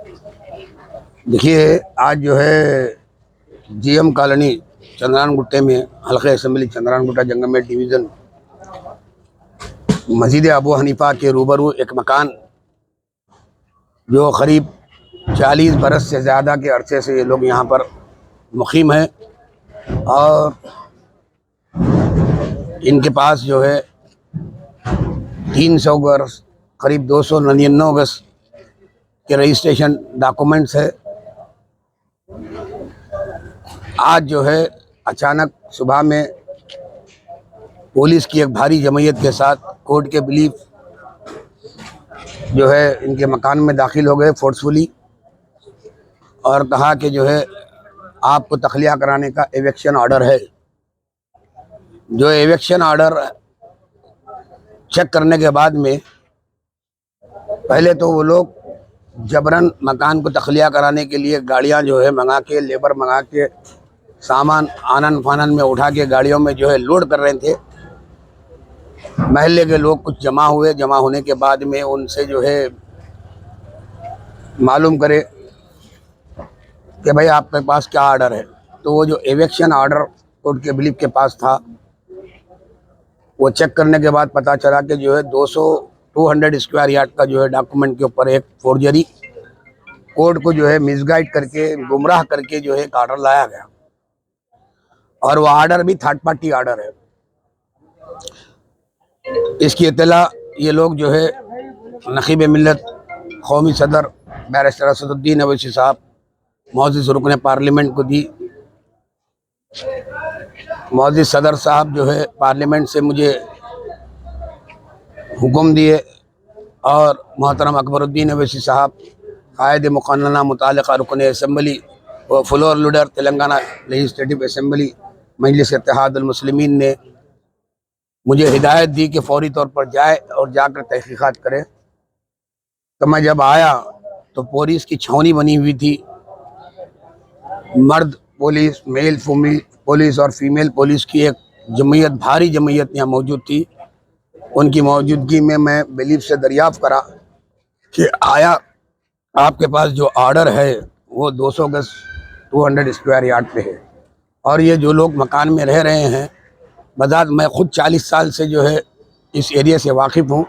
देखिए, आज जो है जीएम कॉलोनी चंद्रान गुट्टे में हल्के असेंबली चंद्रान गुट्टा जंगमेट डिवीज़न मस्जिद अबू हनीफा के रूबरू एक मकान जो करीब 40 बरस से ज़्यादा के अरसे से ये लोग यहाँ पर मुकीम हैं और इनके पास जो है 300 गज करीब 299 गज के रजिस्ट्रेशन डॉक्यूमेंट्स है। आज जो है अचानक सुबह में पुलिस की एक भारी जमयत के साथ कोर्ट के बिलीफ जो है इनके मकान में दाखिल हो गए फोर्सफुली और कहा कि जो है आपको तखलिया कराने का एविक्शन ऑर्डर है। जो एविक्शन ऑर्डर चेक करने के बाद में पहले तो वो लोग जबरन मकान को तखलिया कराने के लिए गाड़ियां जो है मंगा के, लेबर मंगा के, सामान आनन फानन में उठा के गाड़ियों में जो है लोड कर रहे थे। महल्ले के लोग कुछ जमा हुए, जमा होने के बाद में उनसे जो है मालूम करे कि भाई आपके पास क्या ऑर्डर है। तो वो जो एविक्शन ऑर्डर कोर्ट के बिलीफ के पास था वो चेक करने के बाद पता चला कि जो है 200 स्क्वायर यार्ड का जो है डॉक्यूमेंट के ऊपर एक फोर्जरी कोर्ट को जो है मिसगाइड करके, गुमराह करके जो है एक ऑर्डर लाया गया और वो ऑर्डर भी थर्ड पार्टी ऑर्डर है। इसकी इत्तला ये लोग जो है नकीब मिल्लत कौमी सदर बैरिस्टर असदुद्दीन अवैसी साहब मौजूद रुकन पार्लियामेंट को दी। मौजूद सदर साहब जो है पार्लियामेंट से मुझे हुक्म दिए और मोहतरम अकबरुद्दीन अवैसी साहब कायद मुक़न्नना मुतालिका रुकन असम्बली व floor leader Telangana legislative assembly Majlis Ittehadul Muslimeen ने मुझे हिदायत दी कि फौरी तौर पर जाए और जाकर तहक़ीक़ात करे। तो मैं जब आया तो पुलिस की छावनी बनी हुई थी। मर्द पुलिस, मेल पुलिस और फीमेल पुलिस की एक जमयत, भारी जमयत यहाँ मौजूद थी। उनकी मौजूदगी में मैं बिलीफ से दरियाफ़्त करा कि आया आपके पास जो ऑर्डर है वो 200 गज 200 स्क्वायर यार्ड पे है और ये जो लोग मकान में रह रहे हैं, बजात मैं ख़ुद 40 साल से जो है इस एरिया से वाकिफ़ हूँ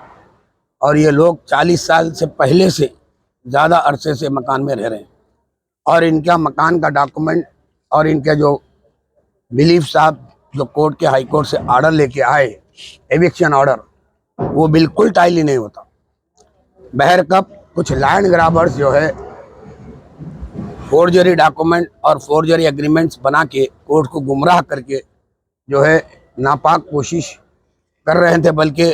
और ये लोग 40 साल से पहले से ज़्यादा अरसे से मकान में रह रहे हैं और इनका मकान का डॉक्यूमेंट और इनके जो बिलीफ साहब जो कोर्ट के हाई कोर्ट से ऑर्डर लेके आए एविक्शन ऑर्डर, वो बिल्कुल टाइली नहीं होता। बहर कब कुछ लैंड ग्राबर्स जो है फोर्जरी डॉक्यूमेंट और फोर्जरी एग्रीमेंट्स बना के कोर्ट को गुमराह करके जो है नापाक कोशिश कर रहे थे। बल्कि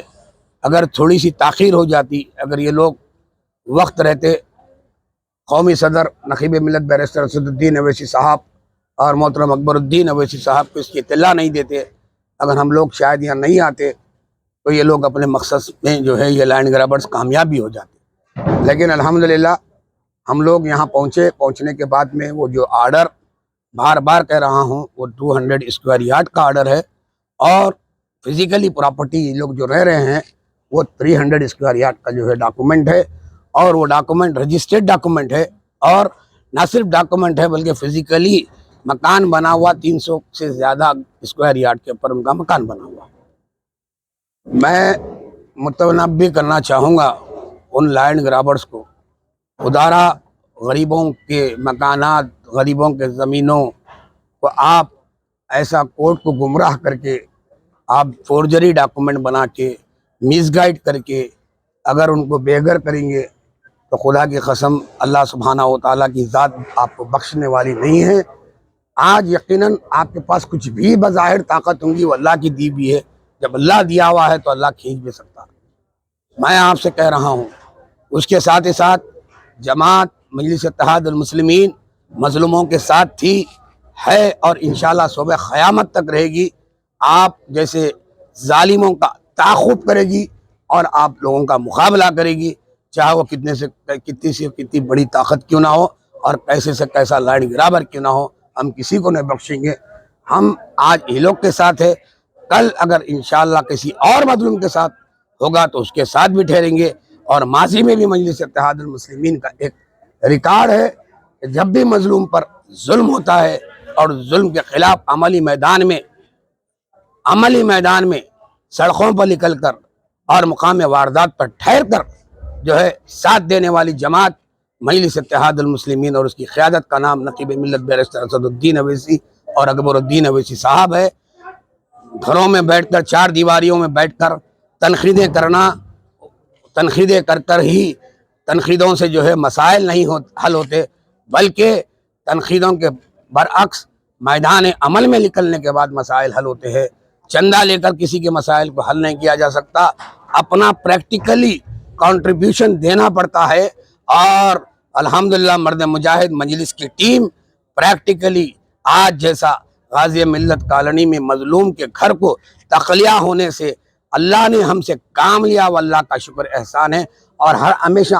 अगर थोड़ी सी ताख़ीर हो जाती, अगर ये लोग वक्त रहते कौमी सदर नकीब मिल्लत बैरिस्टर असदुद्दीन अवैसी साहब और मोहतरम अकबरुद्दीन अवैसी साहब को इसकी इत्तला नहीं देते, अगर हम लोग शायद यहाँ नहीं आते तो ये लोग अपने मकसद में जो है ये लैंड ग्रैबर्स कामयाब भी हो जाते। लेकिन अल्हम्दुलिल्लाह हम लोग यहाँ पहुँचने के बाद में वो जो ऑर्डर, बार बार कह रहा हूँ, वो 200 स्क्वायर यार्ड का ऑर्डर है और फिज़िकली प्रॉपर्टी ये लोग जो रह रहे हैं वो 300 स्क्वायर यार्ड का जो है डॉक्यूमेंट है और वो डॉक्यूमेंट रजिस्टर्ड डॉक्यूमेंट है और ना सिर्फ डॉक्यूमेंट है बल्कि फ़िज़िकली मकान बना हुआ 300 से ज़्यादा स्क्वायर यार्ड के ऊपर उनका मकान बना हुआ। मैं मुतनब्बी करना चाहूँगा उन लैंड ग्राबर्स को, खुदारा गरीबों के मकानात, गरीबों के ज़मीनों को आप ऐसा कोर्ट को गुमराह करके, आप फोर्जरी डॉक्यूमेंट बना के, मिसगाइड करके अगर उनको बेघर करेंगे तो खुदा की कसम अल्लाह सुब्हाना व तआला की ज़ात आपको बख्शने वाली नहीं है। आज यकीनन आपके पास कुछ भी बज़ाहिर ताकत होंगी वो अल्लाह की दी भी है। जब अल्लाह दिया हुआ है तो अल्लाह खींच भी सकता है। मैं आपसे कह रहा हूँ, उसके साथ ही साथ जमात मजलिस इत्तेहादुल मुस्लिमीन मज़लूमों के साथ थी, है और इंशाअल्लाह सुबह क़यामत तक रहेगी। आप जैसे जालिमों का ताक़ुब करेगी और आप लोगों का मुकाबला करेगी, चाहे वो कितनी से कितनी बड़ी ताकत क्यों ना हो और कैसे से कैसा लैंड ग्राबर क्यों ना हो, हम किसी को नहीं बख्शेंगे। हम आज ये लोग के साथ है, कल अगर इंशाअल्लाह किसी और मजलूम के साथ होगा तो उसके साथ भी ठहरेंगे। और माजी में भी मजलिस इत्तेहादुल मुस्लिमीन का एक ریکارڈ ہے کہ جب بھی مظلوم پر ظلم ہوتا ہے اور ظلم کے خلاف عملی میدان میں سڑکوں پر نکل کر اور مقام واردات پر ٹھہر کر جو ہے ساتھ دینے والی جماعت مجلس اتحاد المسلمین اور اس کی قیادت کا نام نقیب ملت بیرسٹر اسد الدین اویسی اور اکبر الدین اویسی صاحب ہے۔ گھروں میں بیٹھ کر، چار دیواریوں میں بیٹھ کر تنقیدیں کر کر ہی تنقیدوں سے جو ہے مسائل نہیں حل ہوتے، بلکہ تنقیدوں کے برعکس میدان عمل میں نکلنے کے بعد مسائل حل ہوتے ہیں۔ چندہ لے کر کسی کے مسائل کو حل نہیں کیا جا سکتا، اپنا پریکٹیکلی کنٹریبیوشن دینا پڑتا ہے، اور الحمدللہ مرد مجاہد مجلس کی ٹیم پریکٹیکلی آج جیسا غازی ملت کالونی میں مظلوم کے گھر کو تخلیہ ہونے سے اللہ نے ہم سے کام لیا، وہ اللہ کا شکر احسان ہے، اور ہمیشہ